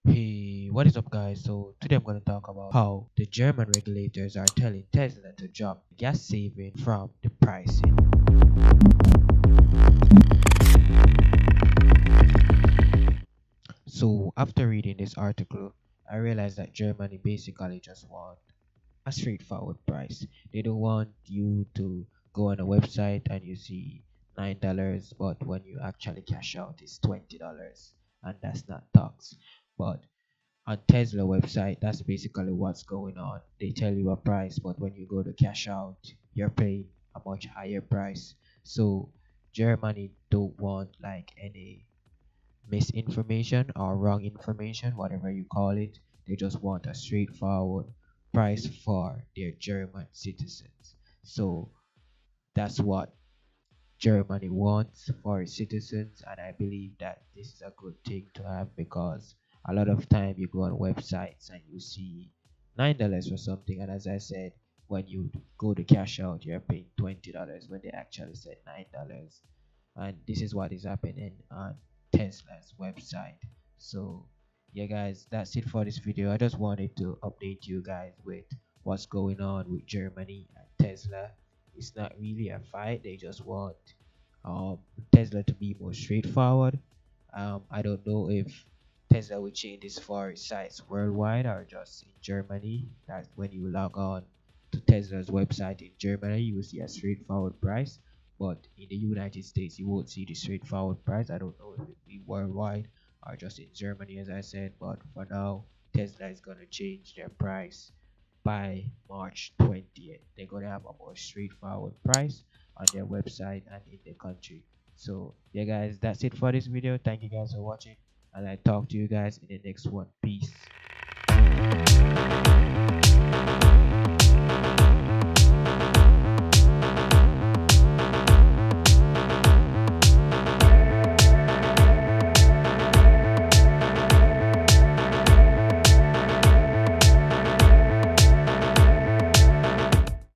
Hey, what is up, guys? So, today I'm going to talk about how the German regulators are telling Tesla to drop gas saving from the pricing. So, after reading this article, I realized that Germany basically just want a straightforward price. They don't want you to go on a website and you see $9, but when you actually cash out, it's $20, and that's not tax. But on Tesla website, that's basically what's going on. They tell you a price, but when you go to cash out, you're paying a much higher price. So Germany don't want like any misinformation or wrong information, whatever you call it. They just want a straightforward price for their German citizens. So that's what Germany wants for its citizens, and I believe that this is a good thing to have because a lot of time you go on websites and you see $9 for something, and as I said, when you go to cash out, you're paying $20 when they actually said $9, and this is what is happening on Tesla's website. So, yeah, guys, that's it for this video. I just wanted to update you guys with what's going on with Germany and Tesla. It's not really a fight, they just want um, Tesla to be more straightforward. I don't know if Tesla will change this for its sites worldwide or just in Germany. That when you log on to Tesla's website in Germany, you will see a straightforward price. But in the United States, you won't see the straightforward price. I don't know if it will be worldwide or just in Germany, as I said. But for now, Tesla is gonna change their price by March 20th. They're gonna have a more straightforward price on their website and in the country. So yeah, guys, that's it for this video. Thank you guys for watching, and I talk to you guys in the next one. Peace.